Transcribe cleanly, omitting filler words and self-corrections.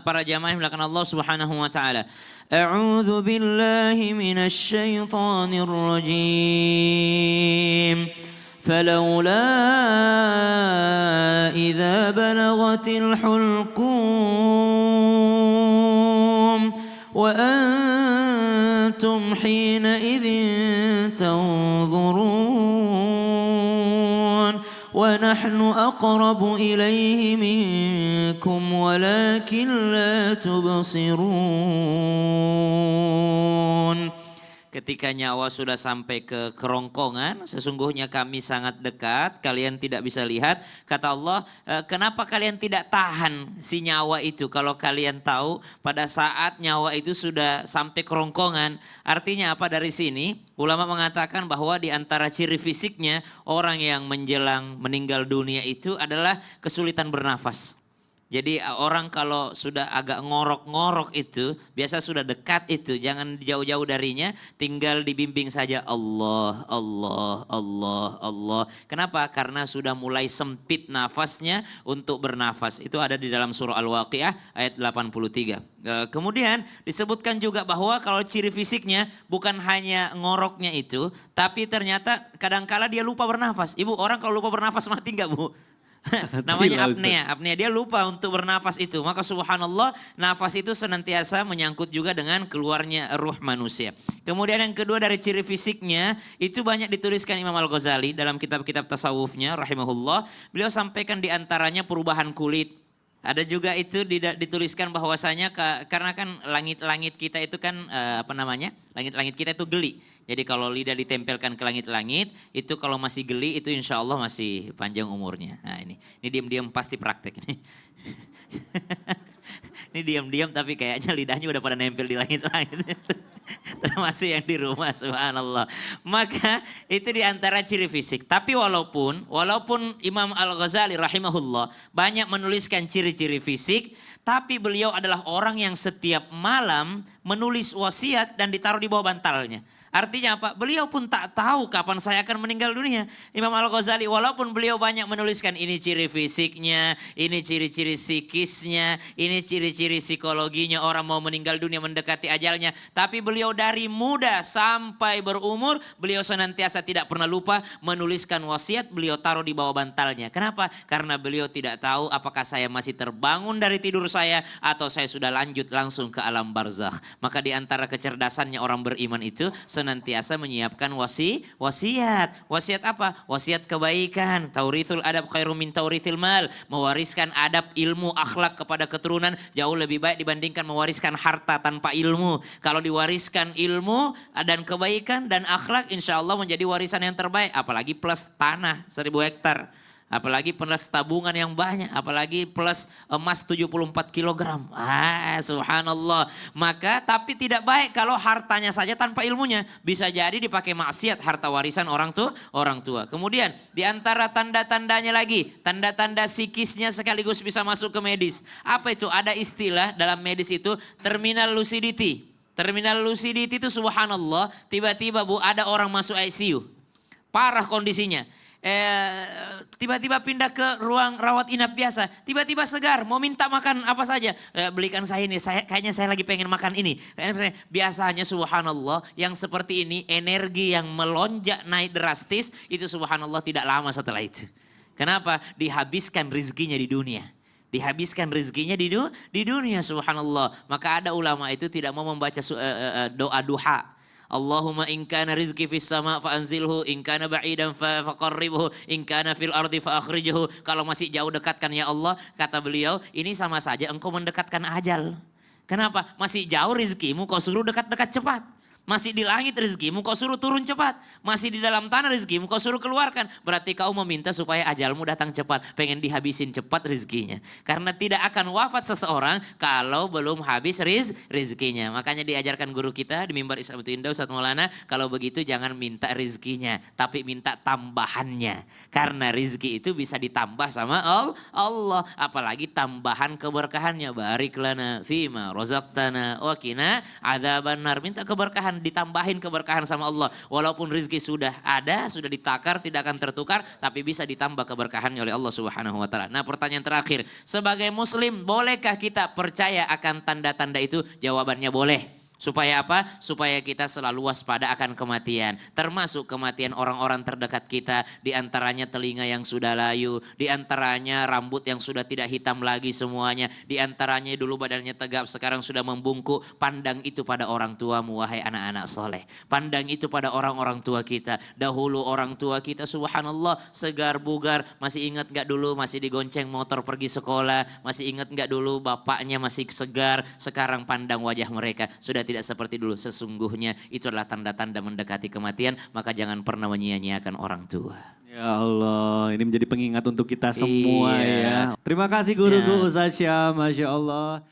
Para jamaah yang belakang Allah Subhanahu wa taala. A'udzu billahi minasy syaithanir rajim. فلولا إذا بلغت الحلقوم وأنتم حينئذ تنظرون ونحن أقرب إليه منكم ولكن لا تبصرون. Ketika nyawa sudah sampai ke kerongkongan, sesungguhnya kami sangat dekat, kalian tidak bisa lihat. Kata Allah, kenapa kalian tidak tahan si nyawa itu kalau kalian tahu pada saat nyawa itu sudah sampai kerongkongan. Artinya apa dari sini? Ulama mengatakan bahwa di antara ciri fisiknya orang yang menjelang meninggal dunia itu adalah kesulitan bernafas. Jadi orang kalau sudah agak ngorok-ngorok itu, biasa sudah dekat itu, jangan jauh-jauh darinya, tinggal dibimbing saja Allah, Allah, Allah, Allah. Kenapa? Karena sudah mulai sempit nafasnya untuk bernafas. Itu ada di dalam surah Al-Waqiah ayat 83. Kemudian disebutkan juga bahwa kalau ciri fisiknya bukan hanya ngoroknya itu, tapi ternyata kadangkala dia lupa bernafas. Ibu, orang kalau lupa bernafas mati enggak, Bu? Namanya apnea. Dia lupa untuk bernafas itu. Maka subhanallah, nafas itu senantiasa menyangkut juga dengan keluarnya ruh manusia. Kemudian yang kedua dari ciri fisiknya, itu banyak dituliskan Imam Al-Ghazali dalam kitab-kitab tasawufnya rahimahullah. Beliau sampaikan di antaranya perubahan kulit. Ada juga itu dituliskan bahwasanya karena kan langit-langit kita itu kan langit-langit kita itu geli. Jadi kalau lidah ditempelkan ke langit-langit itu kalau masih geli itu insya Allah masih panjang umurnya. Nah ini diam-diam pasti praktek ini. Ini diam-diam tapi kayaknya lidahnya udah pada nempel di langit-langit. Termasuk yang di rumah, subhanallah. Maka itu diantara ciri fisik. Tapi walaupun Imam Al-Ghazali rahimahullah banyak menuliskan ciri-ciri fisik, tapi beliau adalah orang yang setiap malam menulis wasiat dan ditaruh di bawah bantalnya. Artinya apa? Beliau pun tak tahu kapan saya akan meninggal dunia. Imam Al-Ghazali walaupun beliau banyak menuliskan ini ciri fisiknya, ini ciri-ciri psikisnya, ini ciri-ciri psikologinya orang mau meninggal dunia mendekati ajalnya. Tapi beliau dari muda sampai berumur, beliau senantiasa tidak pernah lupa menuliskan wasiat, beliau taruh di bawah bantalnya. Kenapa? Karena beliau tidak tahu apakah saya masih terbangun dari tidur saya atau saya sudah lanjut langsung ke alam barzakh. Maka di antara kecerdasannya orang beriman itu senantiasa menyiapkan wasiat. Wasiat apa? Wasiat kebaikan. Taurithul adab khairum min taurithil mal. Mewariskan adab, ilmu, akhlak kepada keturunan jauh lebih baik dibandingkan mewariskan harta tanpa ilmu. Kalau diwariskan ilmu dan kebaikan dan akhlak, insya Allah menjadi warisan yang terbaik. Apalagi plus tanah 1000 hektar. Apalagi plus tabungan yang banyak, apalagi plus emas 74 kilogram. Subhanallah. Maka tapi tidak baik kalau hartanya saja tanpa ilmunya. Bisa jadi dipakai maksiat harta warisan orang tua. Kemudian di antara tanda-tandanya lagi, tanda-tanda psikisnya sekaligus bisa masuk ke medis. Apa itu? Ada istilah dalam medis itu terminal lucidity. Terminal lucidity itu subhanallah, tiba-tiba Bu ada orang masuk ICU. Parah kondisinya. Tiba-tiba pindah ke ruang rawat inap biasa, tiba-tiba segar, mau minta makan apa saja, belikan saya ini, kayaknya saya lagi pengen makan ini. Biasanya subhanallah yang seperti ini energi yang melonjak naik drastis itu subhanallah tidak lama setelah itu. Kenapa? Dihabiskan rezekinya di dunia. Dihabiskan rezekinya di dunia subhanallah. Maka ada ulama itu tidak mau membaca doa duha. Allahumma in kana rizqi fis sama' fa anzilhu, in kana ba'idan faqarribhu, in kana fil ardi fa akhrijhu. Kalau masih jauh dekatkan ya Allah, kata beliau, ini sama saja engkau mendekatkan ajal. Kenapa? Masih jauh rezekimu kau suruh dekat-dekat cepat. Masih di langit rezekimu kau suruh turun cepat. Masih di dalam tanah rezekimu kau suruh keluarkan. Berarti kau meminta supaya ajalmu datang cepat. Pengen dihabisin cepat rezekinya. Karena tidak akan wafat seseorang kalau belum habis rezekinya. Makanya diajarkan guru kita di mimbar Islam Indah Ustaz Maulana. Kalau begitu jangan minta rezekinya. Tapi minta tambahannya. Karena rezeki itu bisa ditambah sama Allah. Apalagi tambahan keberkahannya. Barik lana fima rozaqtana wa qina adzabannar. Minta keberkahan akan ditambahin keberkahan sama Allah. Walaupun rezeki sudah ada, sudah ditakar, tidak akan tertukar, tapi bisa ditambah keberkahannya oleh Allah Subhanahu wa taala. Nah, pertanyaan terakhir, sebagai muslim bolehkah kita percaya akan tanda-tanda itu? Jawabannya boleh. Supaya apa? Supaya kita selalu waspada akan kematian. Termasuk kematian orang-orang terdekat kita. Di antaranya telinga yang sudah layu. Di antaranya rambut yang sudah tidak hitam lagi semuanya. Di antaranya dulu badannya tegap, sekarang sudah membungkuk. Pandang itu pada orang tuamu, wahai anak-anak soleh. Pandang itu pada orang-orang tua kita. Dahulu orang tua kita subhanallah segar bugar. Masih ingat gak dulu masih digonceng motor pergi sekolah? Masih ingat gak dulu bapaknya masih segar? Sekarang pandang wajah mereka sudah tidak seperti dulu. Sesungguhnya itu adalah tanda-tanda mendekati kematian. Maka jangan pernah menyia-nyiakan orang tua. Ya Allah, ini menjadi pengingat untuk kita semua Iya. ya. Terima kasih guruku Ustaz Syam, Masya Allah.